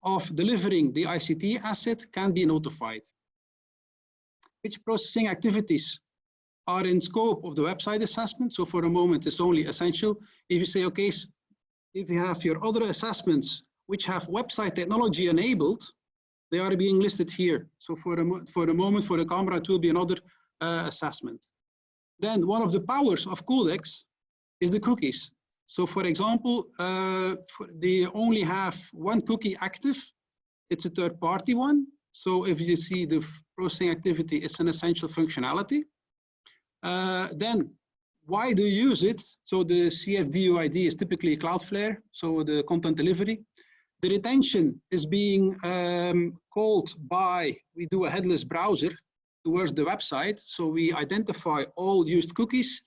of delivering the ICT asset can be notified. Which processing activities are in scope of the website assessment? So for a moment, it's only essential. If you say, okay, if you have your other assessments which have website technology enabled, they are being listed here. So for the moment, for the camera, it will be another assessment. Then one of the powers of codex is the cookies. So for example, they only have 1 cookie active. It's a third-party one. So if you see the processing activity, it's an essential functionality. Then why do you use it? So the CFDUID is typically Cloudflare, so the content delivery. The retention is being called by, we do a headless browser towards the website. So we identify all used cookies.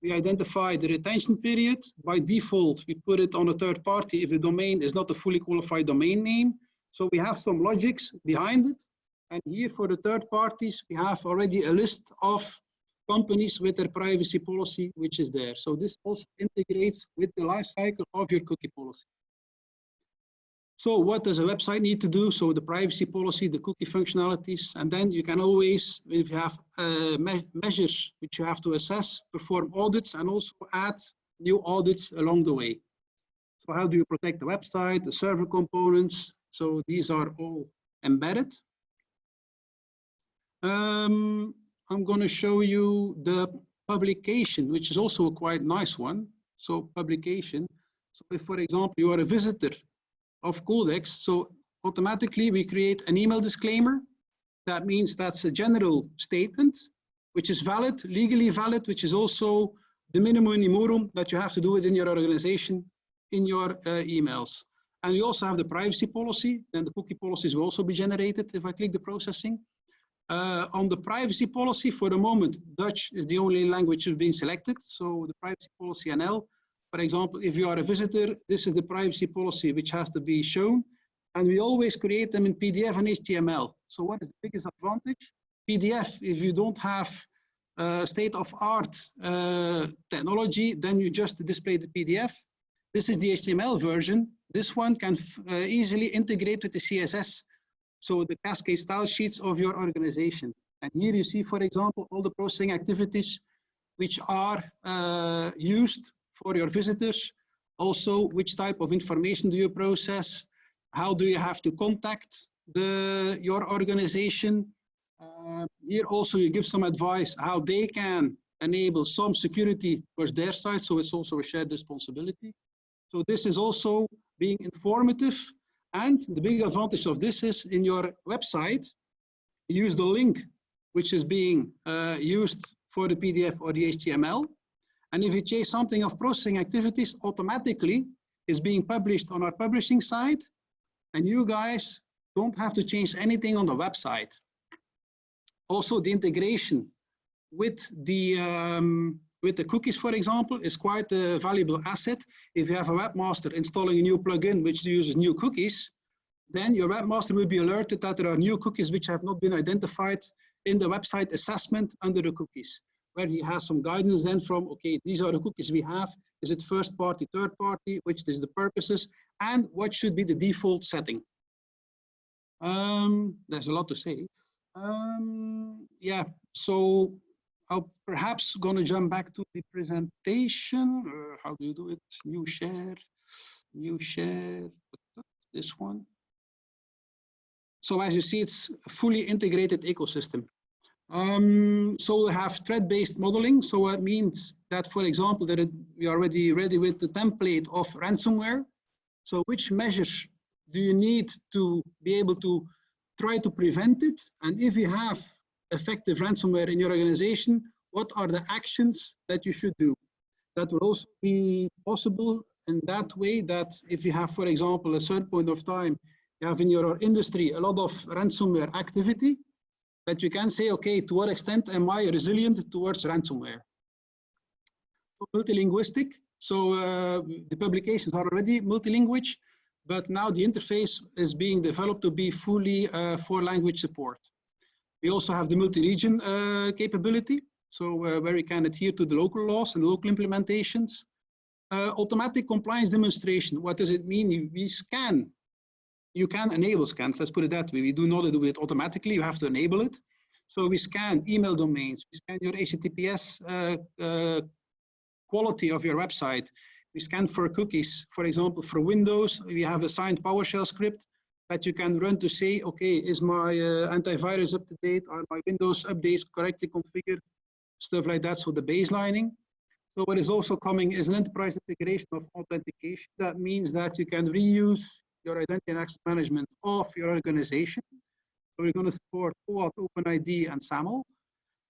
We identify the retention period. By default, we put it on a third party if the domain is not a fully qualified domain name. So we have some logics behind it. And here for the third parties, we have already a list of companies with their privacy policy, which is there. So this also integrates with the life cycle of your cookie policy. So what does a website need to do? So the privacy policy, the cookie functionalities, and then you can always, if you have measures which you have to assess, perform audits, and also add new audits along the way. So how do you protect the website, the server components? So these are all embedded. I'm going to show you the publication, which is also a quite nice one. So publication. So if, for example, you are a visitor of codex, so automatically we create an email disclaimer. That means that's a general statement, which is valid, legally valid, which is also the minimum minimorum that you have to do within your organization in your emails. And we also have the privacy policy, and the cookie policies will also be generated if I click the processing. On the privacy policy, for the moment, Dutch is the only language being selected. So the privacy policy NL, for example, if you are a visitor, this is the privacy policy which has to be shown. And we always create them in PDF and HTML. So what is the biggest advantage? PDF, if you don't have state-of-art technology, then you just display the PDF. This is the HTML version. This one can easily integrate with the CSS. So the cascade style sheets of your organization. And here you see, for example, all the processing activities which are used for your visitors. Also, which type of information do you process? How do you have to contact your organization? Here also you give some advice how they can enable some security towards their side. So it's also a shared responsibility. So this is also being informative. And the big advantage of this is in your website, you use the link which is being used for the PDF or the HTML. And if you change something of processing activities, automatically is being published on our publishing site. and you guys don't have to change anything on the website. Also, the integration with the cookies, for example, is quite a valuable asset. If you have a webmaster installing a new plugin which uses new cookies, then your webmaster will be alerted that there are new cookies which have not been identified in the website assessment under the cookies, where he has some guidance then from, okay, these are the cookies we have. Is it first party, third party, which is the purposes, and what should be the default setting? There's a lot to say. Yeah, so I'm perhaps going to jump back to the presentation. How do you do it? New share, this one. So as you see, it's a fully integrated ecosystem. So we have threat-based modeling. So that means that, for example, that we are already ready with the template of ransomware. So which measures do you need to be able to try to prevent it? And if you have effective ransomware in your organization, what are the actions that you should do? That will also be possible in that way that if you have, for example, a certain point of time, you have in your industry a lot of ransomware activity, that you can say, okay, to what extent am I resilient towards ransomware? Multilinguistic, so the publications are already multilingual, but now the interface is being developed to be fully for language support. We also have the multi-region capability, so where we can adhere to the local laws and local implementations. Automatic compliance demonstration, what does it mean? We scan. You can enable scans, let's put it that way. We do not do it automatically, you have to enable it. So we scan email domains, we scan your HTTPS quality of your website. We scan for cookies. For example, for Windows, we have a signed PowerShell script that you can run to say, okay, is my antivirus up to date? Are my Windows updates correctly configured? Stuff like that, so the baselining. So what is also coming is an enterprise integration of authentication. That means that you can reuse your identity and access management of your organization. So we're going to support OAuth, OpenID, and SAML.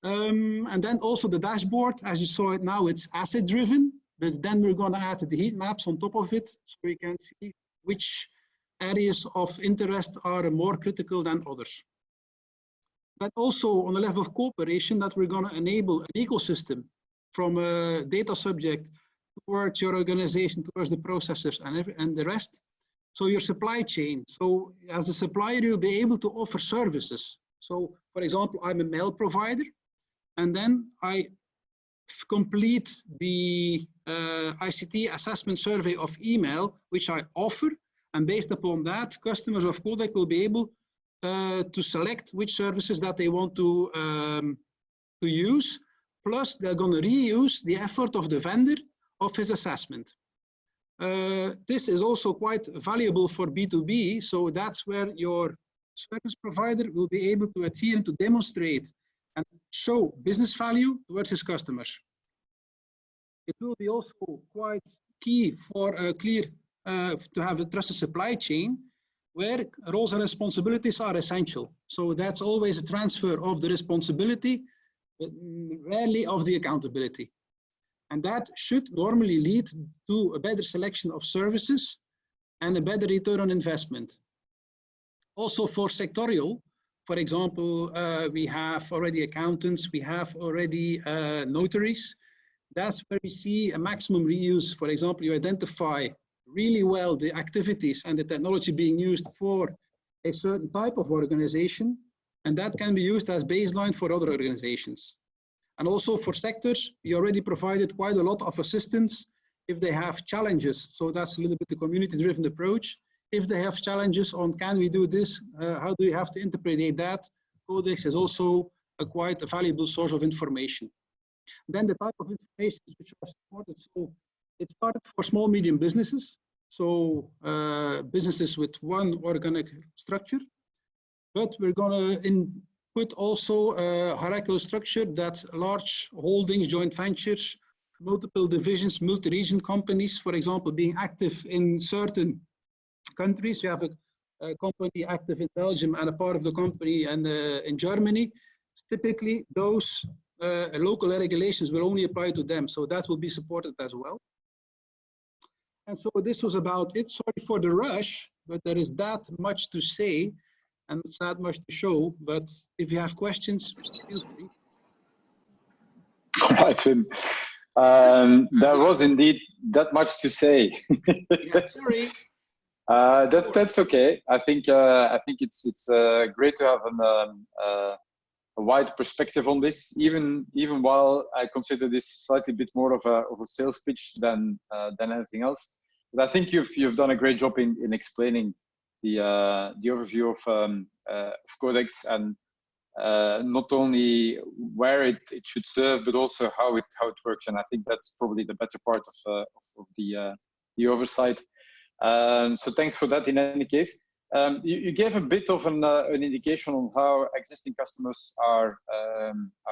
And then also the dashboard, as you saw it now, it's asset driven, but then we're going to add the heat maps on top of it, so we can see which areas of interest are more critical than others. But also on the level of cooperation, that we're going to enable an ecosystem from a data subject towards your organization, towards the processors and the rest. So your supply chain. So as a supplier, you'll be able to offer services. So for example, I'm a mail provider, and then I complete the ICT assessment survey of email, which I offer. And based upon that, customers of Codec will be able to select which services that they want to use. Plus, they're going to reuse the effort of the vendor of his assessment. This is also quite valuable for B2B, so that's where your service provider will be able to adhere to demonstrate and show business value towards his customers. It will be also quite key for a clear, to have a trusted supply chain, where roles and responsibilities are essential. So that's always a transfer of the responsibility, but rarely of the accountability. And that should normally lead to a better selection of services and a better return on investment. Also for sectorial, for example, we have already accountants, we have already notaries. That's where we see a maximum reuse. For example, you identify really well the activities and the technology being used for a certain type of organization, and that can be used as baseline for other organizations. And also for sectors, we already provided quite a lot of assistance if they have challenges. So that's a little bit the community-driven approach. If they have challenges on can we do this, how do you have to interpret that, Codex is also quite a valuable source of information. Then the type of information which are supported. So it started for small, medium businesses. So businesses with one organic structure. But we're going to put also a hierarchical structure that large holdings, joint ventures, multiple divisions, multi-region companies, for example, being active in certain countries. We have a company active in Belgium and a part of the company and in Germany. Typically, those local regulations will only apply to them, so that will be supported as well. And so this was about it. Sorry for the rush, but there is that much to say and it's not much to show. But if you have questions, feel free. Right, Wim. There was indeed that much to say. Yeah, sorry. That's okay. I think it's great to have a wide perspective on this. Even while I consider this slightly bit more of a sales pitch than anything else. But I think you've done a great job in explaining the overview of Codex and not only where it should serve, but also how it works. And I think that's probably the better part of the oversight. So thanks for that. In any case, you gave a bit of an indication on how existing customers are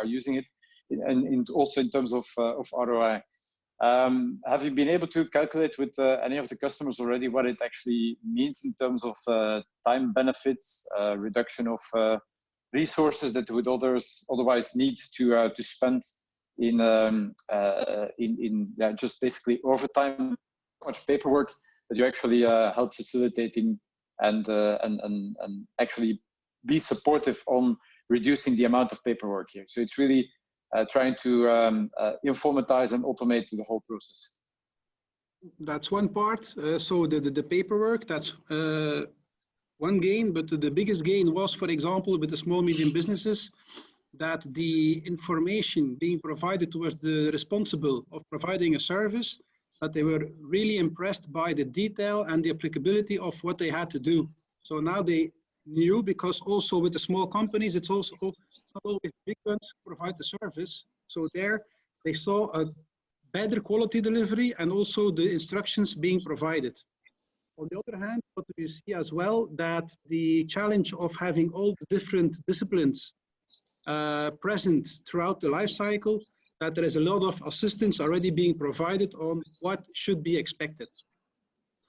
using it, and also in terms of ROI. Have you been able to calculate with any of the customers already what it actually means in terms of time benefits, reduction of resources that would otherwise need to spend in just basically overtime, much paperwork that you actually help facilitating and actually be supportive on reducing the amount of paperwork here. So it's really trying to informatize and automate the whole process. That's one part. So the paperwork, that's one gain, but the biggest gain was, for example, with the small, medium businesses, that the information being provided towards the responsible of providing a service, that they were really impressed by the detail and the applicability of what they had to do. So now they knew, because also with the small companies, it's not always big ones who provide the service. So there they saw a better quality delivery and also the instructions being provided. On the other hand, what we see as well, that the challenge of having all the different disciplines present throughout the life cycle, that there is a lot of assistance already being provided on what should be expected.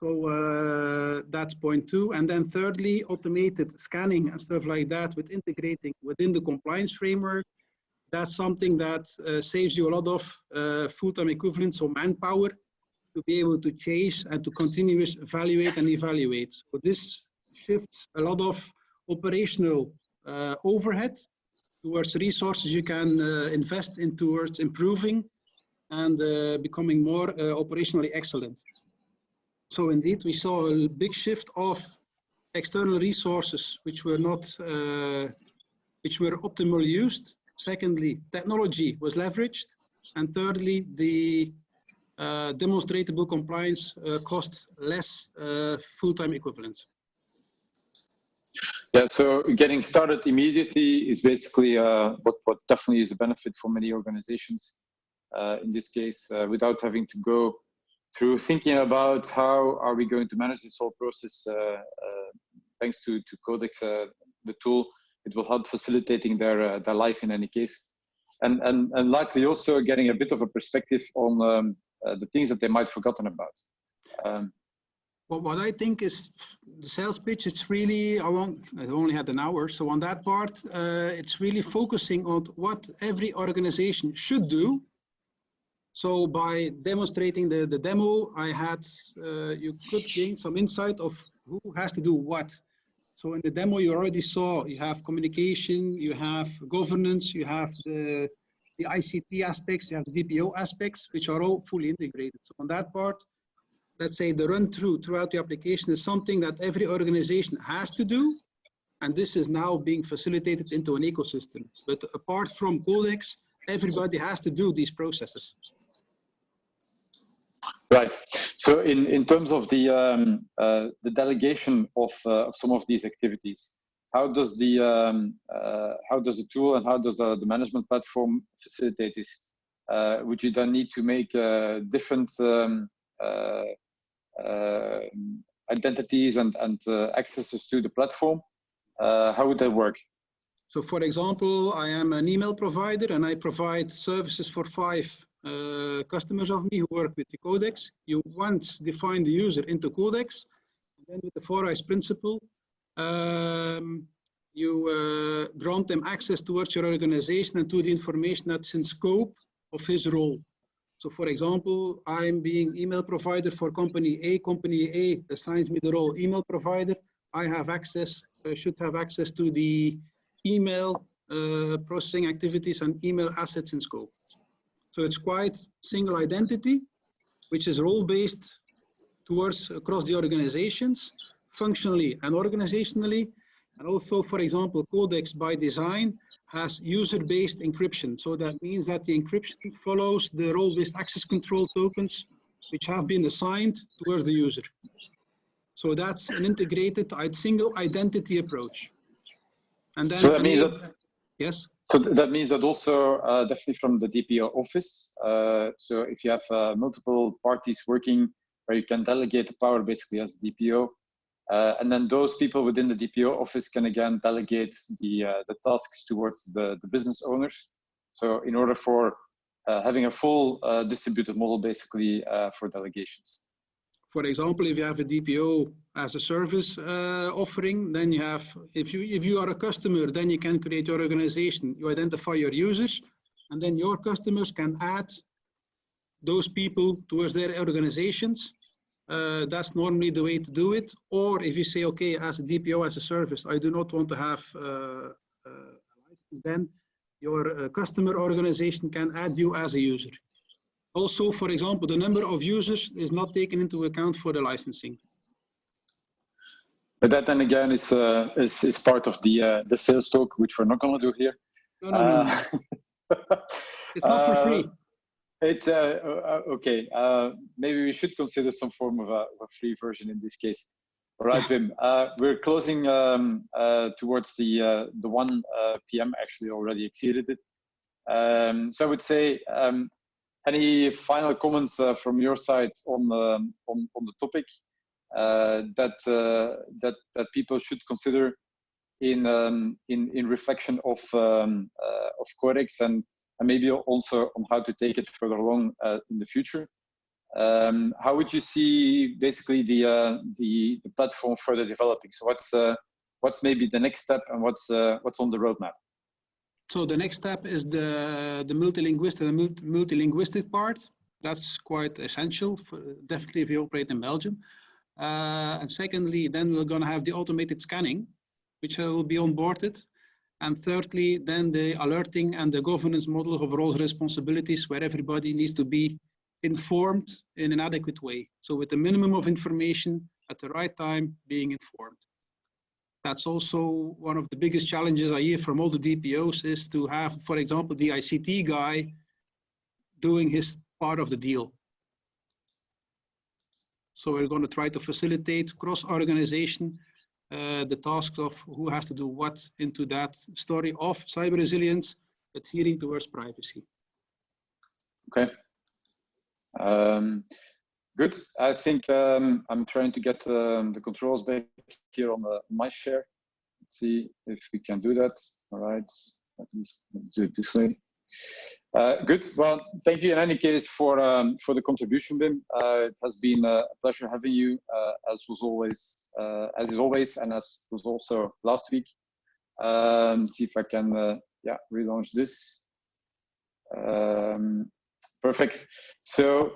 So that's point two. And then thirdly, automated scanning and stuff like that, with integrating within the compliance framework. That's something that saves you a lot of full-time equivalents or manpower to be able to chase and to continuously evaluate and evaluate. So this shifts a lot of operational overhead towards resources you can invest in towards improving and becoming more operationally excellent. So indeed, we saw a big shift of external resources which were not, which were optimally used. Secondly, technology was leveraged. And thirdly, the demonstrable compliance cost less full-time equivalents. Yeah, so getting started immediately is basically what definitely is a benefit for many organizations. In this case, without having to go through thinking about how are we going to manage this whole process. Thanks to Codex, the tool, it will help facilitating their life in any case, and likely also getting a bit of a perspective on the things that they might have forgotten about. Well, what I think is the sales pitch, it's really, I only had an hour. So on that part, it's really focusing on what every organization should do. So by demonstrating the demo, I had, you could gain some insight of who has to do what. So in the demo, you already saw, you have communication, you have governance, you have the ICT aspects, you have the DPO aspects, which are all fully integrated. So on that part, let's say the run throughout the application is something that every organization has to do. And this is now being facilitated into an ecosystem. But apart from Codex, everybody has to do these processes. Right. So in terms of the delegation of some of these activities, how does the tool and how does the management platform facilitate this? Would you then need to make different identities and accesses to the platform? How would that work? So for example, I am an email provider and I provide services for 5 customers of me who work with the Codex. You once define the user into Codex, and then with the 4 eyes principle, you grant them access towards your organization and to the information that's in scope of his role. So for example, I'm being email provider for company A assigns me the role email provider. I have access, should have access to the email processing activities and email assets in scope. So it's quite single identity, which is role-based towards across the organizations, functionally and organizationally. And also, for example, Codex by design has user-based encryption. So that means that the encryption follows the role-based access control tokens, which have been assigned towards the user. So that's an integrated single identity approach. And then, so that means that, yes. So that means that also definitely from the DPO office. So if you have multiple parties working where you can delegate the power basically as a DPO, and then those people within the DPO office can again delegate the tasks towards the business owners. So in order for having a full distributed model basically for delegations. For example, if you have a DPO as a service offering, then you have, if you are a customer, then you can create your organization, you identify your users, and then your customers can add those people towards their organizations. That's normally the way to do it. Or if you say, okay, as a DPO, as a service, I do not want to have a license, then your customer organization can add you as a user. Also, for example, the number of users is not taken into account for the licensing. But that then again is part of the sales talk, which we're not going to do here. No. It's not for free. It's okay. Maybe we should consider some form of a free version in this case. All right, Wim. We're closing towards the 1 p.m. Actually, already exceeded it. So I would say, any final comments from your side on the topic that people should consider in reflection of Codex and maybe also on how to take it further along in the future? How would you see basically the platform further developing? So what's maybe the next step and what's on the roadmap? So the next step is the multilinguistic part. That's quite essential, definitely if you operate in Belgium. And secondly, then we're going to have the automated scanning, which will be onboarded. And thirdly, then the alerting and the governance model of roles and responsibilities, where everybody needs to be informed in an adequate way. So with the minimum of information at the right time, being informed. That's also one of the biggest challenges I hear from all the DPOs is to have, for example, the ICT guy doing his part of the deal. So we're going to try to facilitate cross-organization the tasks of who has to do what into that story of cyber resilience, adhering towards privacy. Okay. Good. I think I'm trying to get the controls back here on my share. Let's see if we can do that. All right. At least let's do it this way. Good. Well, thank you in any case for the contribution, Wim. It has been a pleasure having you, as is always, and as was also last week. See if I can, relaunch this. Perfect. So,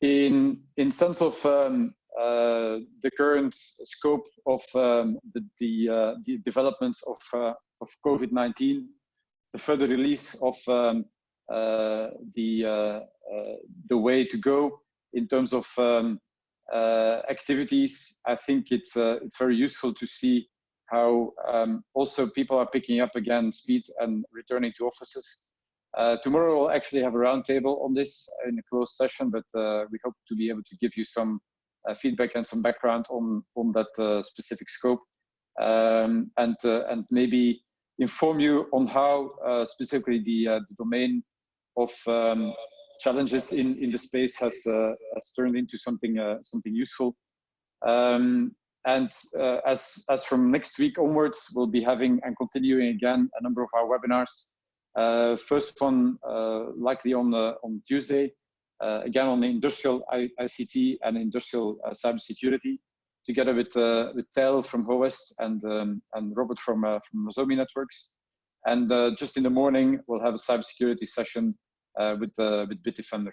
in sense of the current scope of the developments of COVID-19, the further release of the way to go in terms of activities, I think it's very useful to see how also people are picking up again speed and returning to offices. Tomorrow we'll actually have a roundtable on this in a closed session, but we hope to be able to give you some feedback and some background on that specific scope, and maybe inform you on how specifically the domain of challenges in the space has turned into something useful. And as from next week onwards, we'll be having and continuing again a number of our webinars. First one likely on Tuesday, again on the industrial ICT and industrial cybersecurity, together with Tel from Hoest and Robert from Nozomi Networks. And just in the morning, we'll have a cybersecurity session with Bitdefender.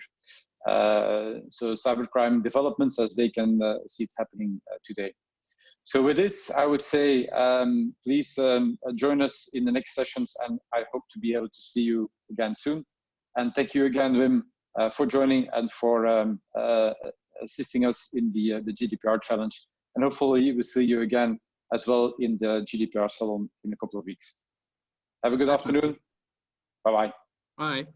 So cybercrime developments as they can see it happening today. So with this, I would say, please join us in the next sessions, and I hope to be able to see you again soon. And thank you again, Wim, for joining and for assisting us in the GDPR challenge. And hopefully we'll see you again as well in the GDPR salon in a couple of weeks. Have a good afternoon. Bye-bye. Bye.